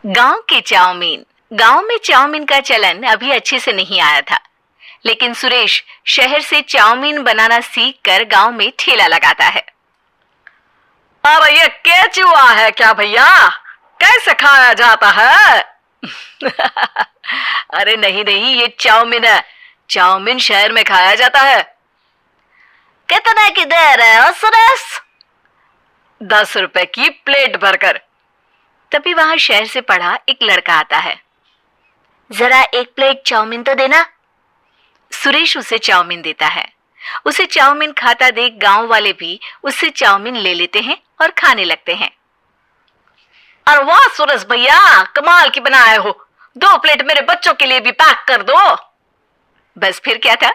गांव के चाउमीन। गांव में चाउमीन का चलन अभी अच्छे से नहीं आया था, लेकिन सुरेश शहर से चाउमीन बनाना सीखकर गांव में ठेला लगाता है। अरे ये केचुआ है क्या भैया? कैसे खाया जाता है? अरे नहीं नहीं, ये चाउमीन है। चाउमीन शहर में खाया जाता है। कितने की दे रहे हो सुरेश? 10 रुपए की प्लेट भरकर। तभी वहां शहर से पढ़ा एक लड़का आता है। जरा एक प्लेट चाउमीन तो देना। सुरेश उसे चाउमीन देता है। उसे चाउमीन खाता देख गांव वाले भी उससे चाउमीन ले लेते हैं और खाने लगते हैं। अरे वाह सुरेश भैया, कमाल की बनाए हो। 2 प्लेट मेरे बच्चों के लिए भी पैक कर दो। बस फिर क्या था,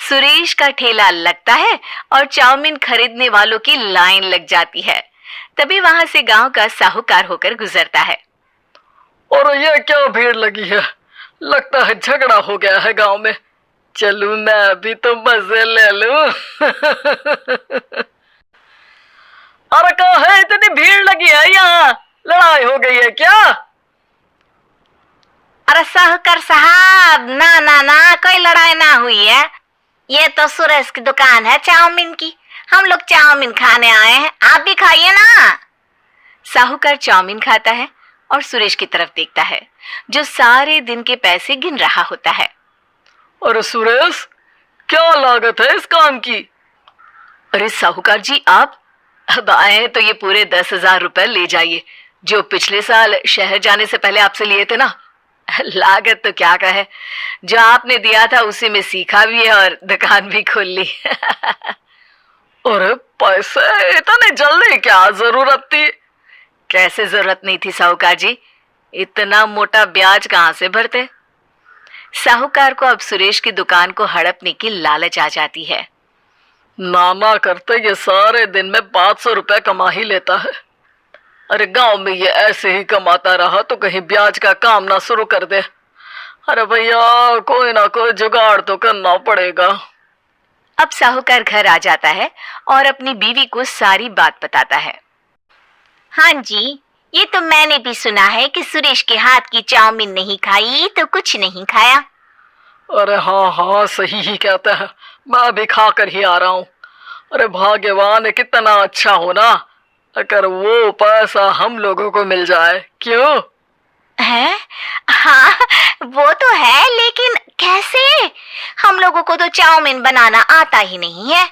सुरेश का ठेला लगता है और चाउमीन खरीदने वालों की लाइन लग जाती है। तभी वहां से गांव का साहूकार होकर गुजरता है। और ये क्या भीड़ लगी है? लगता है झगड़ा हो गया है गांव में। चलूं मैं अभी तो मजे ले लूं। अरे कहाँ है, इतनी भीड़ लगी है यहाँ? लड़ाई हो गई है क्या? अरे साहूकार साहब, ना ना ना, कोई लड़ाई ना हुई है। ये तो सुरेश की दुकान है चाउमीन की। हम लोग चाउमीन खाने आए हैं, आप भी खाइए ना। साहूकार चाउमीन खाता है और सुरेश की तरफ देखता है, जो सारे दिन के पैसे गिन रहा होता है। अरे सुरेश, क्या लागत है इस काम की? अरे साहूकार जी, आप अब आए हैं तो ये पूरे 10,000 रुपए ले जाइए, जो पिछले साल शहर जाने से पहले आपसे लिए थे ना। लागत तो क्या कहे, जो आपने दिया था उसी में सीखा भी है और दुकान भी खोल ली। अरे पैसे इतने जल्दी क्या जरूरत थी? कैसे जरूरत नहीं थी साहूकार जी, इतना मोटा ब्याज कहाँ से भरते। साहूकार को अब सुरेश की दुकान को हड़पने की लालच आ जाती है। नाना करते ये सारे दिन में 500 रुपए कमा ही लेता है। अरे गांव में ये ऐसे ही कमाता रहा तो कहीं ब्याज का काम ना शुरू कर दे। अरे भैया, कोई ना कोई जुगाड़ तो करना पड़ेगा। अब साहूकार घर आ जाता है और अपनी बीवी को सारी बात बताता है। हाँ जी, ये तो मैंने भी सुना है कि सुरेश के हाथ की चाउमीन नहीं खाई तो कुछ नहीं खाया। अरे हाँ हाँ, सही ही कहते हैं। मैं अभी खा कर ही आ रहा हूँ। अरे भाग्यवान है, कितना अच्छा हो ना अगर वो पैसा हम लोगों को मिल जाए। क्यों है? हाँ वो तो है, लेकिन कैसे? हम लोगों को तो चाउमीन बनाना आता ही नहीं है।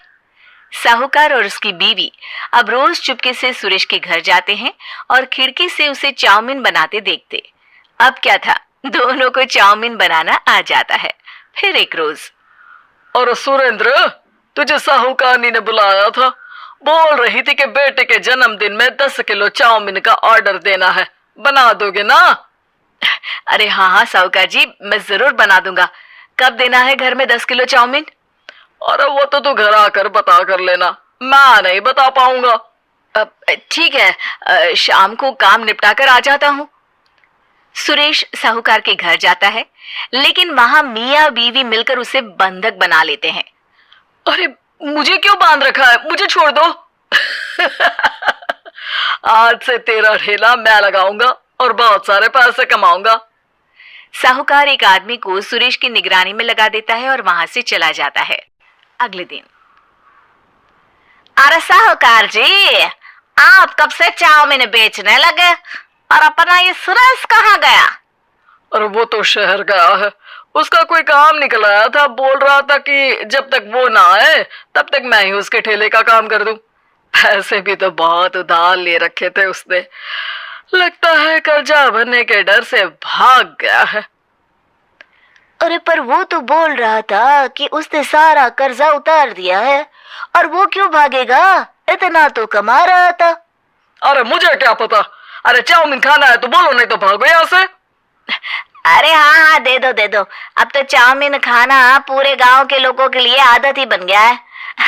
साहूकार और उसकी बीवी अब रोज चुपके से सुरेश के घर जाते हैं और खिड़की से उसे चाउमीन बनाते देखते। अब क्या था, दोनों को चाउमीन बनाना आ जाता है। फिर एक रोज, और सुरेंद्र, तुझे साहूकारनी ने बुलाया था। बोल रही थी कि बेटे के जन्मदिन में 10 किलो चाउमीन का ऑर्डर देना है, बना दोगे ना? अरे हाँ हाँ साहूकार जी, मैं जरूर बना दूंगा। कब देना है घर में 10 किलो चाउमीन? अरे वो तो तू घर आकर बता कर लेना, मैं नहीं बता पाऊंगा। ठीक है, शाम को काम निपटा कर आ जाता हूँ। सुरेश साहूकार के घर जाता है, लेकिन वहां मियाँ बीवी मिलकर उसे बंधक बना लेते हैं। अरे मुझे क्यों बांध रखा है? मुझे छोड़ दो। आज से तेरा ठेला मैं लगाऊंगा और बहुत सारे पैसे कमाऊंगा। साहूकार एक आदमी को सुरेश की निगरानी में लगा देता है और वहां से चला जाता है। अगले दिन, अरे साहूकार जी, आप कब से चाउमीन बेचने लगे और अपना ये सुरेश कहाँ गया? और वो तो शहर गया है, उसका कोई काम निकल आया था। बोल रहा था कि जब तक वो ना आए तब तक मैं ही उसके ठेले का काम कर दूं। पैसे भी तो बहुत उधार ले रखे थे उसने। लगता है कर्जा भरने के डर से भाग गया है। अरे पर वो तो बोल रहा था कि उसने सारा कर्जा उतार दिया है, और वो क्यों भागेगा? इतना तो कमा रहा था। अरे मुझे क्या पता। अरे चाउमीन खाना है तो बोलो, नहीं तो भागो यहाँ से। अरे हाँ हाँ, दे दो दे दो। अब तो चाउमीन खाना पूरे गांव के लोगों के लिए आदत ही बन गया है।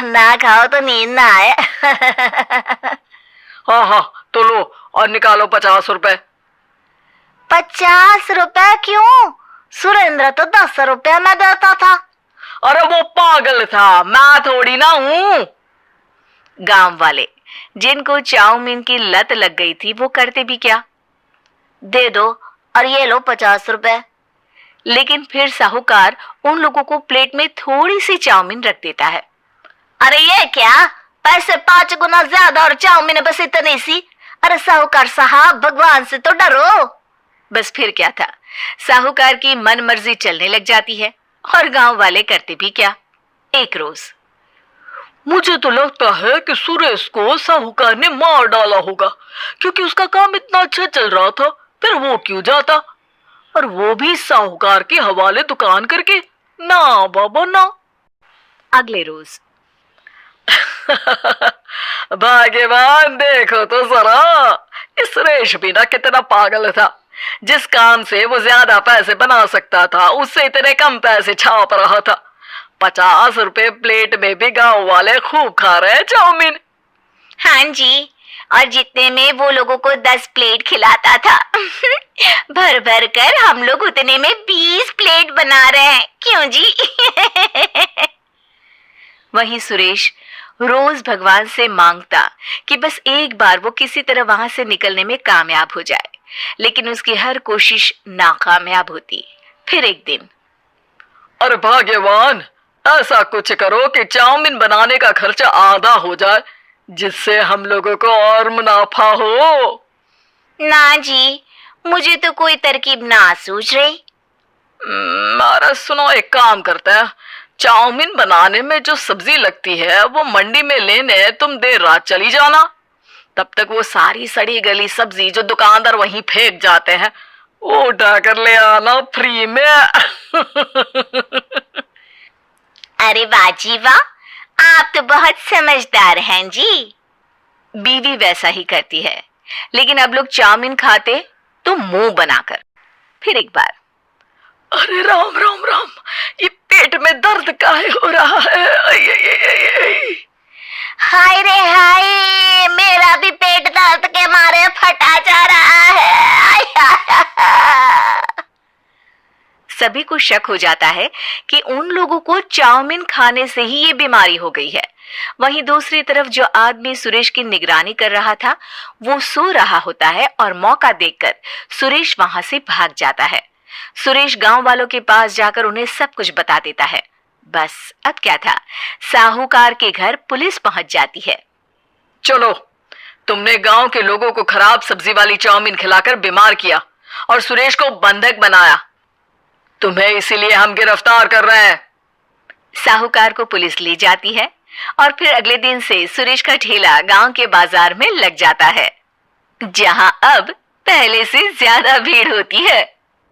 ना खाओ तो नींद ना आए। हाँ हाँ, तो लो और निकालो 50 रुपए। 50 रुपए क्यों? सुरेंद्र तो 10 रुपए में देता था। अरे वो पागल था, मैं थोड़ी ना हूँ। गांव वाले, जिनको चाउमीन की लत लग गई थी, वो करते भी क्या, दे दो और ये लो 50 रुपए। लेकिन फिर साहूकार उन लोगों को प्लेट में थोड़ी सी चाउमीन रख देता है। अरे ये क्या, पैसे 5 गुना ज्यादा और चाउमीन बस इतनी सी। अरे साहूकार साहब, भगवान से तो डरो। बस फिर क्या था, साहूकार की मन मर्जी चलने लग जाती है और गांव वाले करते भी क्या। एक रोज मुझे तो लगता है कि सुरेश को साहूकार ने मार डाला होगा, क्योंकि उसका काम इतना अच्छा चल रहा था, फिर वो क्यों जाता, और वो भी साहूकार के हवाले दुकान करके। ना बाबा ना। अगले रोज भाग्यवान, देखो तो जरा, इस सुरेश भी ना कितना पागल था। जिस काम से वो ज्यादा पैसे बना सकता था, उससे इतने कम पैसे छाप रहा था। 50 रुपए प्लेट में भी गांव वाले खूब खा रहे हैं चाउमीन। हाँ जी, और जितने में वो लोगों को 10 प्लेट खिलाता था भर भर कर हम लोग उतने में 20 प्लेट बना रहे हैं। क्यों जी? वहीं सुरेश रोज भगवान से मांगता कि बस एक बार वो किसी तरह वहां से निकलने में कामयाब हो जाए, लेकिन उसकी हर कोशिश नाकामयाब होती। फिर एक दिन, अरे भाग्यवान, ऐसा कुछ करो कि चाउमीन बनाने का खर्चा आधा हो जाए, जिससे हम लोगों को और मुनाफा हो। ना जी, मुझे तो कोई तरकीब ना सूझ रही। अरे सुनो, एक काम करते हैं, चाउमीन बनाने में जो सब्जी लगती है वो मंडी में लेने तुम देर रात चली जाना। तब तक वो सारी सड़ी गली सब्जी जो दुकानदार वहीं फेंक जाते हैं, वो उठा कर ले आना फ्री में। अरे वाह जी वाह, आप तो बहुत समझदार हैं जी। बीवी वैसा ही करती है, लेकिन अब लोग चाउमीन खाते तो मुंह बनाकर। फिर एक बार, अरे राम राम राम, ये पेट में दर्द काहे हो रहा है? आई, आई, आई, आई। हाय रे हाय, मेरा भी पेट दर्द के मारे फटा जा रहा है। सभी को शक हो जाता है कि उन लोगों को चाउमीन खाने से ही ये बीमारी हो गई है। वहीं दूसरी तरफ जो आदमी सुरेश की निगरानी कर रहा था, वो सो रहा होता है और मौका देखकर सुरेश वहां से भाग जाता है। सुरेश गांव वालों के पास जाकर उन्हें सब कुछ बता देता है। बस अब क्या था, साहूकार के घर पुलिस पहुंच जाती है। चलो, तुमने गांव के लोगों को खराब सब्जी वाली चाउमीन खिलाकर बीमार किया और सुरेश को बंधक बनाया। तुम्हें इसीलिए हम गिरफ्तार कर रहे हैं। साहूकार को पुलिस ले जाती है और फिर अगले दिन से सुरेश का ठेला गांव के बाजार में लग जाता है, जहां अब पहले से ज्यादा भीड़ होती है।